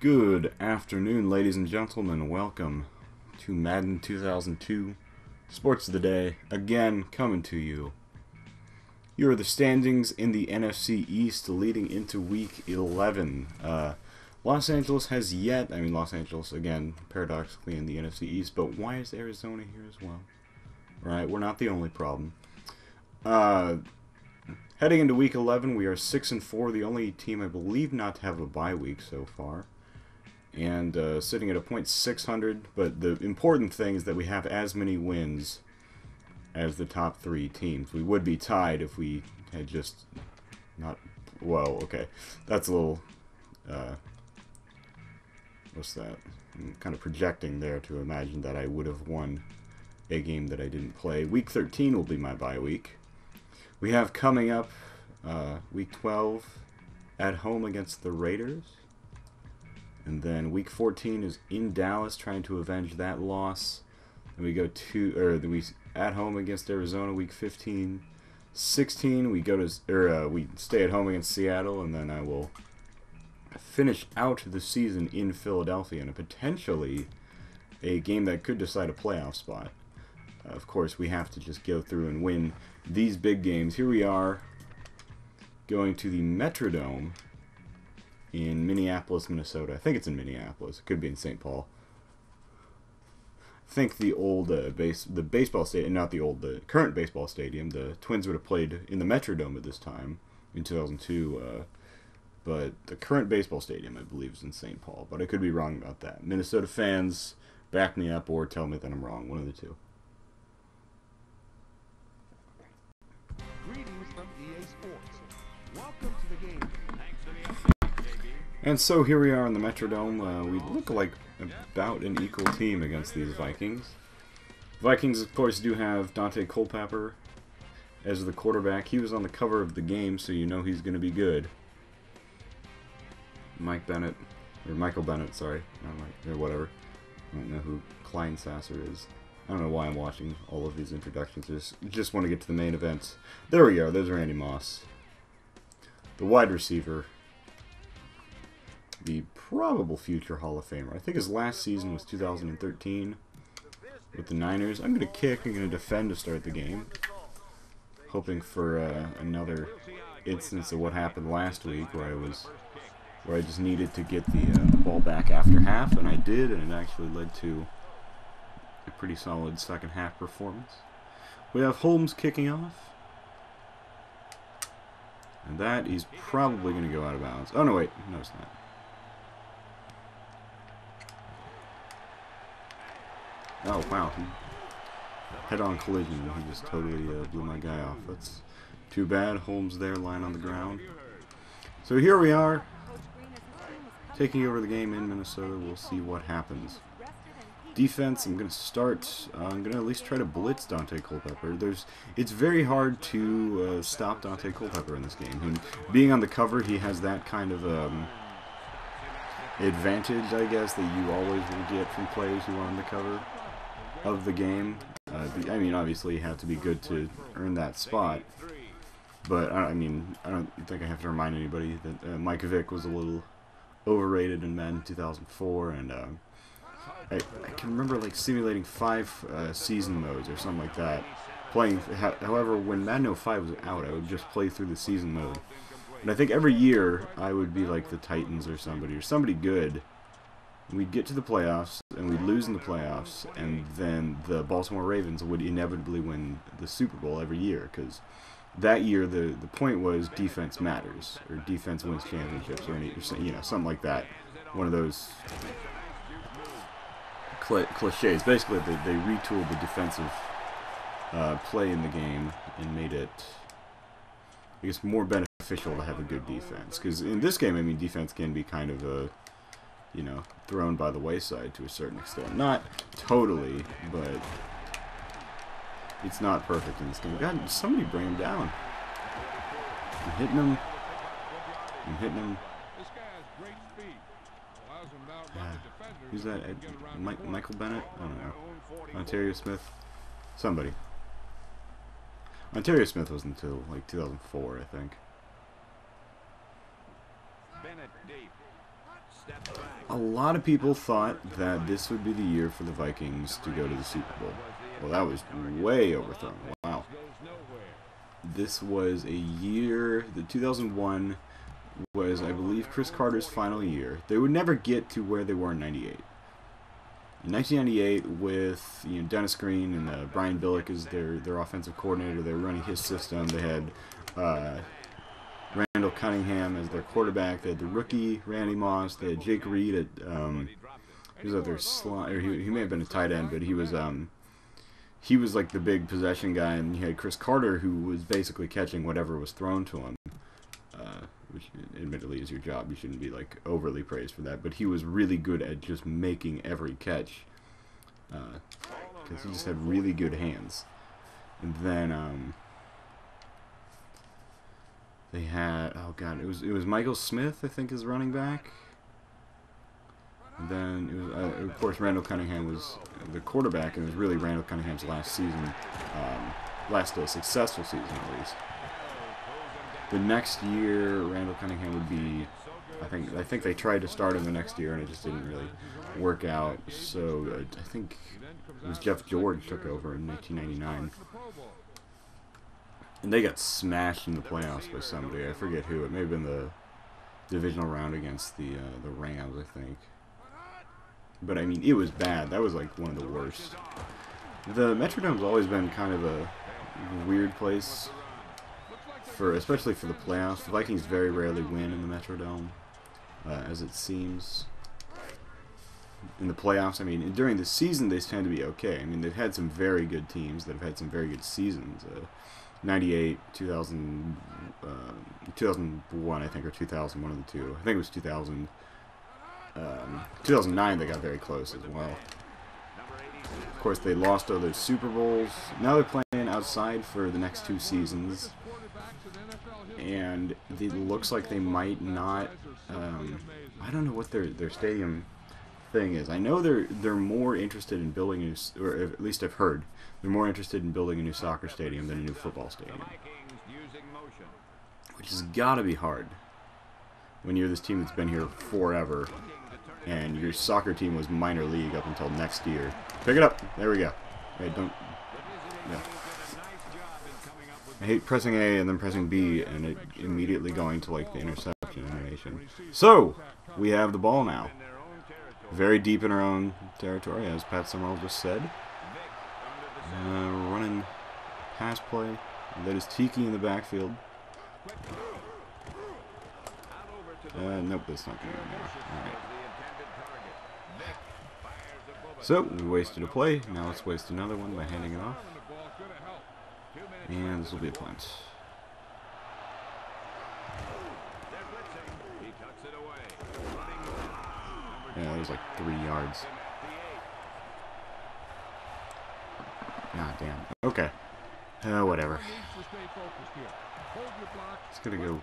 Good afternoon, ladies and gentlemen. Welcome to Madden 2002 Sports of the Day. Again, coming to you. Here are the standings in the NFC East leading into Week 11. Los Angeles has yet, Los Angeles, again, paradoxically in the NFC East, but why is Arizona here as well? Right, we're not the only problem. Heading into Week 11, we are 6-4, the only team I believe not to have a bye week so far. And sitting at a .600, but the important thing is that we have as many wins as the top three teams. We would be tied if we had just not... Whoa, okay. That's a little... what's that? I'm kind of projecting there to imagine that I would have won a game that I didn't play. Week 13 will be my bye week. We have coming up Week 12 at home against the Raiders. And then Week 14 is in Dallas, trying to avenge that loss. And we go we at home against Arizona. Week 15, 16 we go to we stay at home against Seattle, and then I will finish out the season in Philadelphia, and potentially a game that could decide a playoff spot. Of course, we have to just go through and win these big games. Here we are, going to the Metrodome in Minneapolis, Minnesota. I think it's in Minneapolis. It could be in St. Paul. I think the old the baseball stadium, not the old, the current baseball stadium. The Twins would have played in the Metrodome at this time in 2002. But the current baseball stadium, I believe, is in St. Paul. But I could be wrong about that. Minnesota fans, back me up or tell me that I'm wrong. One of the two. Greetings from EA Sports. Welcome to the game. And so here we are in the Metrodome. We look like about an equal team against these Vikings. Vikings, of course, do have Dante Culpepper as the quarterback. He was on the cover of the game, so you know he's going to be good. Michael Bennett, sorry. Or whatever. I don't know who Kleinsasser is. I don't know why I'm watching all of these introductions. Just want to get to the main event. There we go. There's Randy Moss. The wide receiver. The probable future Hall of Famer. I think his last season was 2013 with the Niners. I'm going to kick. I'm going to defend to start the game. Hoping for another instance of what happened last week where I just needed to get the ball back after half, and I did, and it actually led to a pretty solid second half performance. We have Holmes kicking off. And that is probably going to go out of bounds. Oh, no, wait. No, it's not. Oh, wow. Head-on collision. He just totally blew my guy off. That's too bad. Holmes there, lying on the ground. So here we are, taking over the game in Minnesota. We'll see what happens. Defense, I'm going to start. I'm going to at least try to blitz Dante Culpepper. It's very hard to stop Dante Culpepper in this game. And being on the cover, he has that kind of advantage, I guess, that you always will get from players who are on the cover of the game. Obviously you have to be good to earn that spot, but I don't think I have to remind anybody that Mike Vick was a little overrated in Madden 2004, and I can remember like simulating 5 season modes or something like that. However, when Madden 05 was out, I would just play through the season mode, and I think every year I would be like the Titans or somebody good. We'd get to the playoffs, and we'd lose in the playoffs, and then the Baltimore Ravens would inevitably win the Super Bowl every year, because that year the point was defense matters, or defense wins championships, or something like that. One of those cliches. Basically, they retooled the defensive play in the game and made it, I guess, more beneficial to have a good defense. Because in this game, defense can be kind of thrown by the wayside to a certain extent. Not totally, but it's not perfect in this game. God, somebody bring him down. I'm hitting him. Who's that? Michael Bennett? I don't know. Ontario Smith? Somebody. Ontario Smith was until like 2004, I think. A lot of people thought that this would be the year for the Vikings to go to the Super Bowl. Well, that was way overthrown. Wow. This was a year, the 2001 was, I believe, Chris Carter's final year. They would never get to where they were in '98. In 1998, with Dennis Green and Brian Billick as their offensive coordinator, they were running his system. They had Randall Cunningham as their quarterback. They had the rookie Randy Moss. They had Jake Reed at he was at their slot, or he may have been a tight end, but he was like the big possession guy. And you had Chris Carter, who was basically catching whatever was thrown to him, which admittedly is your job. You shouldn't be like overly praised for that, but he was really good at just making every catch because he just had really good hands. And then they had, oh god, it was Michael Smith, I think, as running back. And then it was of course Randall Cunningham was the quarterback, and it was really Randall Cunningham's last season, last successful season at least. The next year, Randall Cunningham would be, I think they tried to start him the next year, and it just didn't really work out. So I think it was Jeff George took over in 1999. And they got smashed in the playoffs by somebody. I forget who. It may have been the divisional round against the Rams, I think. But, I mean, it was bad. That was, like, one of the worst. The Metrodome's always been kind of a weird place, especially for the playoffs. The Vikings very rarely win in the Metrodome, as it seems. In the playoffs, I mean, during the season, they tend to be okay. I mean, they've had some very good teams that have had some very good seasons. 98, 2000, 2001, I think, or 2000, one of the two. I think it was 2000. 2009, they got very close as well. Of course, they lost all those Super Bowls. Now they're playing outside for the next 2 seasons. And it looks like they might not, I don't know what their stadium thing is. I know they're more interested in building a new, or at least I've heard, they're more interested in building a new soccer stadium than a new football stadium. Which has got to be hard when you're this team that's been here forever, and your soccer team was minor league up until next year. Pick it up. There we go. Hey, don't. Yeah. I hate pressing A and then pressing B and it immediately going to like the interception animation. So we have the ball now, very deep in our own territory, as Pat Summerall just said. Running pass play. That is Tiki in the backfield. Nope, that's not going to go there. Alright. So, we wasted a play. Now let's waste another one by handing it off. And this will be a punt. Yeah, that was like 3 yards. God damn. Okay. Whatever. It's gonna go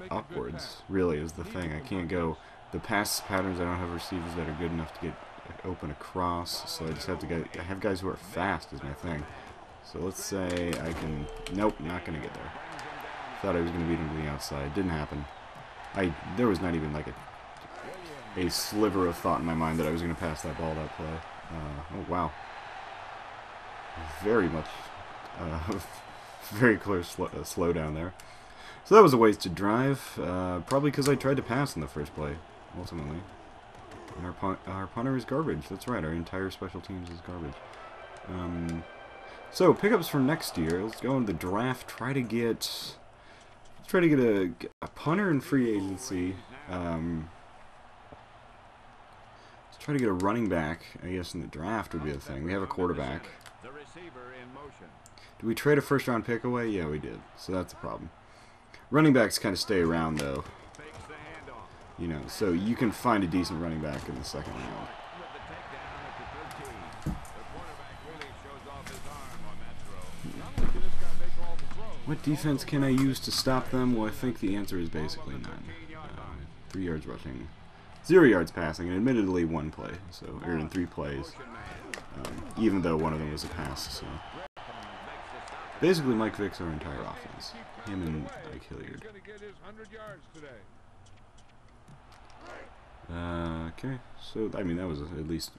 upwards, really, is the thing. I can't go. The pass patterns, I don't have receivers that are good enough to get open across, so I just have to get. I have guys who are fast, is my thing. So let's say I can. Nope, not gonna get there. Thought I was gonna beat him to the outside. Didn't happen. There was not even like a sliver of thought in my mind that I was gonna pass that ball that play. Oh wow. Very much. Very clear slow down there. So that was a wasted drive, probably because I tried to pass in the first play, ultimately. And our punter is garbage. That's right, our entire special teams is garbage. So pickups for next year. Let's go into the draft. Try to get a punter in free agency. Let's try to get a running back. I guess in the draft would be the thing. We have a quarterback. Did we trade a first-round pick away? Yeah, we did. So that's a problem. Running backs kind of stay around, though. You know, so you can find a decent running back in the second round. What defense can I use to stop them? Well, I think the answer is basically none. 3 yards rushing, 0 yards passing, and admittedly 1 play. So, or in 3 plays. Even though one of them was a pass, so. Basically, Mike Vick's our entire offense. Him and Ike Hilliard. Okay, so I mean that was at least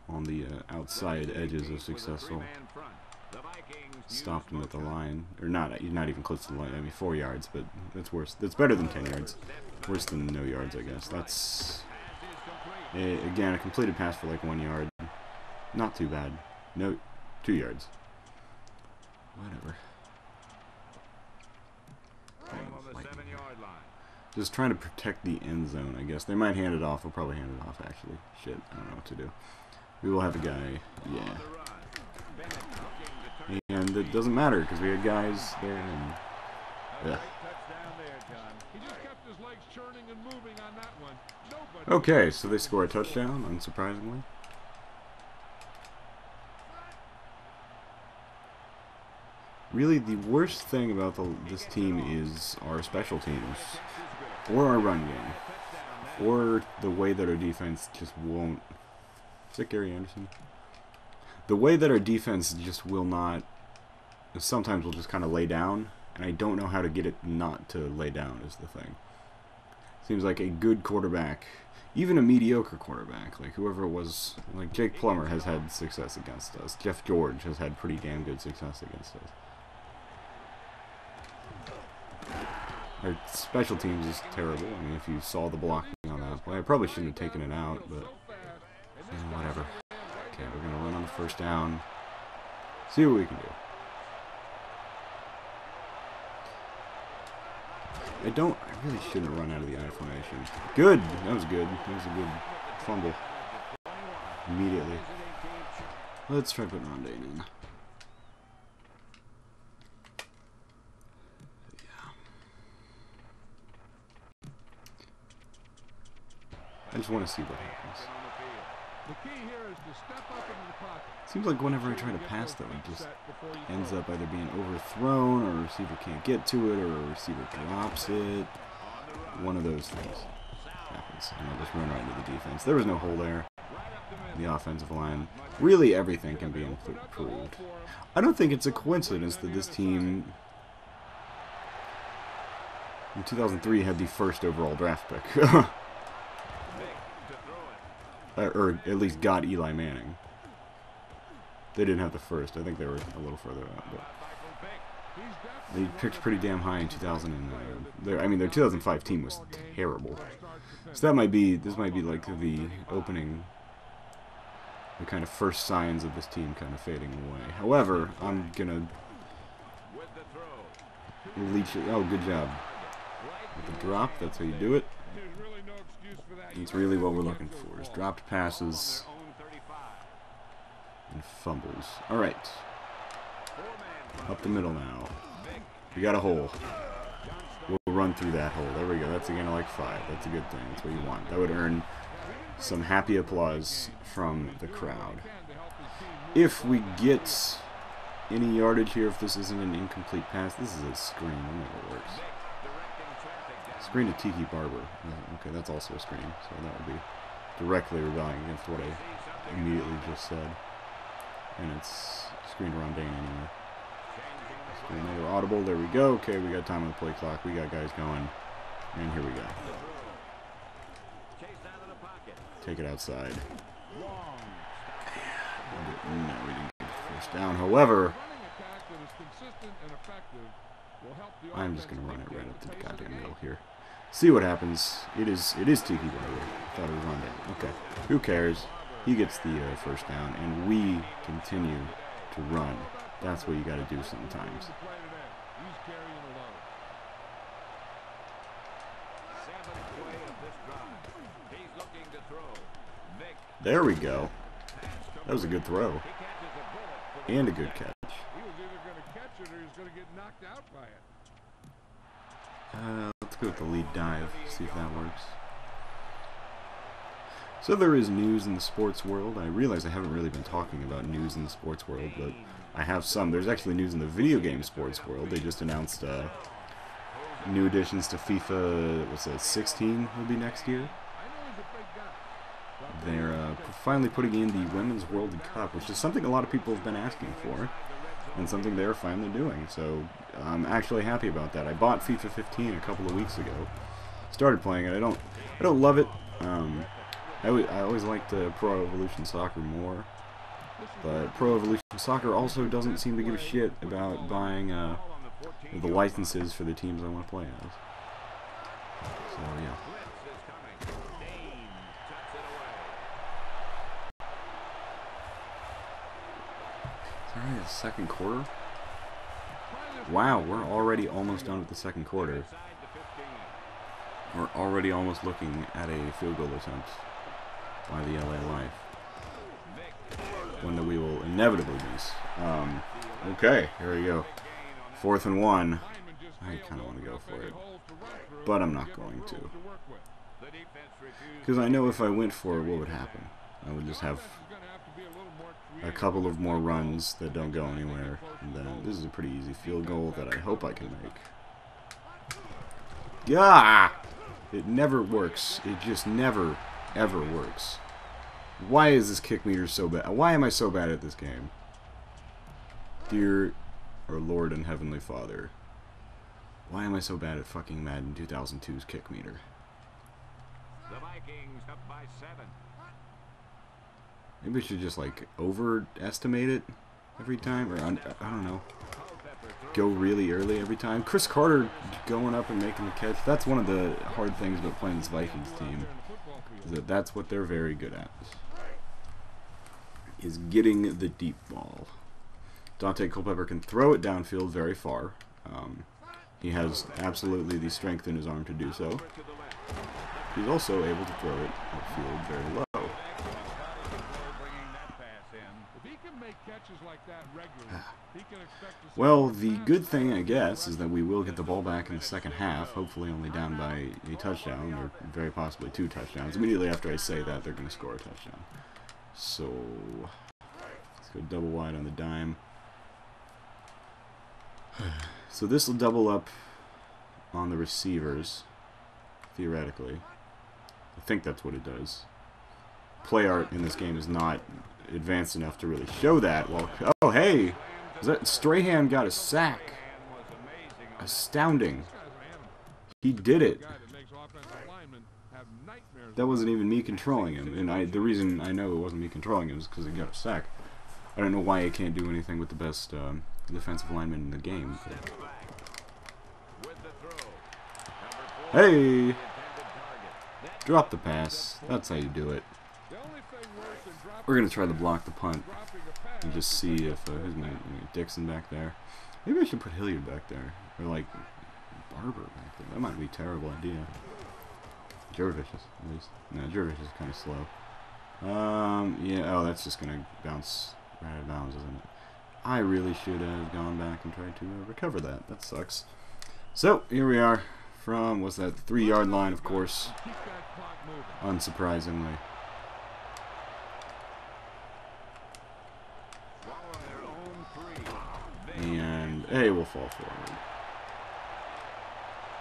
on the outside edges of successful. Stopped him at the line, or not even close to the line. I mean 4 yards, but that's worse. That's better than 10 yards. Worse than no yards, I guess. That's again a completed pass for like 1 yard. Not too bad. No, 2 yards. Whatever. Just trying to protect the end zone, I guess. They might hand it off. We'll probably hand it off, actually. Shit, I don't know what to do. We will have a guy. Yeah. And it doesn't matter, because we had guys there, and... Yeah. Okay, so they score a touchdown, unsurprisingly. Really, the worst thing about this team is our special teams, or our run game, or the way that our defense just won't... Is that Gary Anderson? The way that our defense just will not... Sometimes we'll just kind of lay down, and I don't know how to get it not to lay down is the thing. Seems like a good quarterback, even a mediocre quarterback, like whoever it was, like Jake Plummer has had success against us. Jeff George has had pretty damn good success against us. Our special teams is terrible. I mean, if you saw the blocking on that play, I probably shouldn't have taken it out, but whatever. Okay, we're going to run on the first down. See what we can do. I really shouldn't run out of the I formation. Good! That was good. That was a good fumble. Immediately. Let's try putting Rondane in. I just want to see what happens. Seems like whenever I try to pass, though, it just ends up either being overthrown, or a receiver can't get to it, or a receiver drops it. One of those things happens, and I'll just run right into the defense. There was no hole there. The offensive line. Really, everything can be improved. I don't think it's a coincidence that this team in 2003 had the first overall draft pick. Or at least got Eli Manning. They didn't have the first. I think they were a little further out, but they picked pretty damn high in 2009. I mean, their 2005 team was terrible. So that might be, this might be like the opening, the kind of first signs of this team kind of fading away. However, I'm gonna leech it. Oh, good job. With the drop, that's how you do it. It's really what we're looking for, is dropped passes and fumbles. Alright. Up the middle now. We got a hole. We'll run through that hole. There we go. That's again like 5. That's a good thing. That's what you want. That would earn some happy applause from the crowd. If we get any yardage here, if this isn't an incomplete pass, this is a screen. That never works. Screen to Tiki Barber. Okay, that's also a screen, so that would be directly rebelling against what I immediately just said. And it's screen to Rondane anyway. Screen later audible. There we go. Okay, we got time on the play clock. We got guys going. And here we go. Take it outside. No, we didn't get the first down. However, I'm just going to run it right up to the goddamn middle here. See what happens. It is Tiki Barber. I thought it was Rondane. Okay. Who cares? He gets the first down, and we continue to run. That's what you got to do sometimes. There we go. That was a good throw. And a good catch. Let's go with the lead dive, see if that works. So there is news in the sports world. I realize I haven't really been talking about news in the sports world, but I have some. There's actually news in the video game sports world. They just announced new additions to FIFA, what's it, 16 will be next year. They're finally putting in the Women's World Cup, which is something a lot of people have been asking for, and something they're finally doing. So I'm actually happy about that. I bought FIFA 15 a couple of weeks ago, started playing it. I don't love it. I always liked Pro Evolution Soccer more, but Pro Evolution Soccer also doesn't seem to give a shit about buying the licenses for the teams I want to play as. So yeah. Alright, the second quarter. Wow, we're already almost done with the second quarter. We're already almost looking at a field goal attempt by the LA Life. One that we will inevitably miss. Okay, here we go. 4th and 1. I kind of want to go for it, but I'm not going to. Because I know if I went for it, what would happen? I would just have a couple of more runs that don't go anywhere, and then this is a pretty easy field goal that I hope I can make. Yeah! It never works. It just never, ever works. Why is this kick meter so bad? Why am I so bad at this game? Dear our Lord and Heavenly Father, why am I so bad at fucking Madden 2002's kick meter? The Vikings up by 7. Maybe we should just, like, overestimate it every time, or, I don't know, go really early every time. Chris Carter going up and making the catch, that's one of the hard things about playing this Vikings team, is that that's what they're very good at, is getting the deep ball. Dante Culpepper can throw it downfield very far. He has absolutely the strength in his arm to do so. He's also able to throw it upfield very low. Well, the good thing, I guess, is that we will get the ball back in the second half, hopefully only down by a touchdown, or very possibly 2 touchdowns. Immediately after I say that, they're going to score a touchdown. So, let's go double wide on the dime. So this will double up on the receivers, theoretically. I think that's what it does. Play art in this game is not advanced enough to really show that. Well, oh hey, Strahan got a sack. Astounding. He did it. That wasn't even me controlling him, and the reason I know it wasn't me controlling him is because he got a sack. I don't know why he can't do anything with the best defensive lineman in the game. But... Hey! Drop the pass. That's how you do it. We're going to try to block the punt and just see if who's my Dixon back there. Maybe I should put Hilliard back there. Or like Barber back there. That might be a terrible idea. Jervis, at least. No, Jervis is kind of slow. Yeah, oh, that's just going to bounce right out of bounds, isn't it? I really should have gone back and tried to recover that. That sucks. So, here we are from, what's that, 3-yard line, of course. Unsurprisingly. And, hey, we'll fall forward.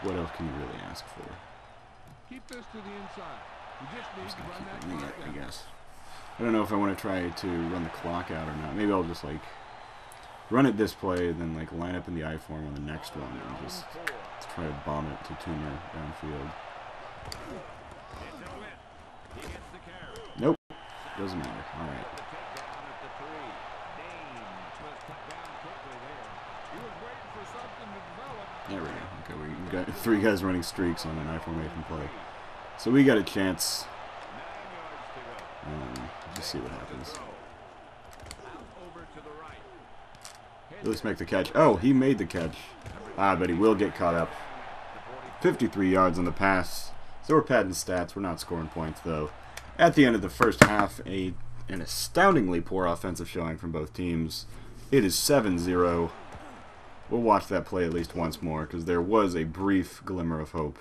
What else can you really ask for? Keep this to the inside. You just need to run that Running it, clock I out. guess. I don't know if I want to try to run the clock out or not. Maybe I'll just, like, run it this play, then, like, line up in the I-form on the next one and just try to bomb it to Toomer downfield. Nope. Doesn't matter. Alright. There we go. Okay, we got 3 guys running streaks on an I-formation play. So we got a chance. Just see what happens. At least make the catch. Oh, he made the catch. Ah, but he will get caught up. 53 yards on the pass. So we're padding stats. We're not scoring points, though. At the end of the first half, an astoundingly poor offensive showing from both teams. It is 7-0. We'll watch that play at least once more, because there was a brief glimmer of hope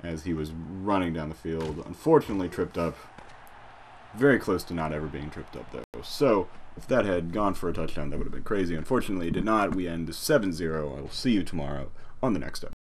as he was running down the field. Unfortunately, tripped up. Very close to not ever being tripped up, though. So, if that had gone for a touchdown, that would have been crazy. Unfortunately, it did not. We end 7-0. I will see you tomorrow on the next episode.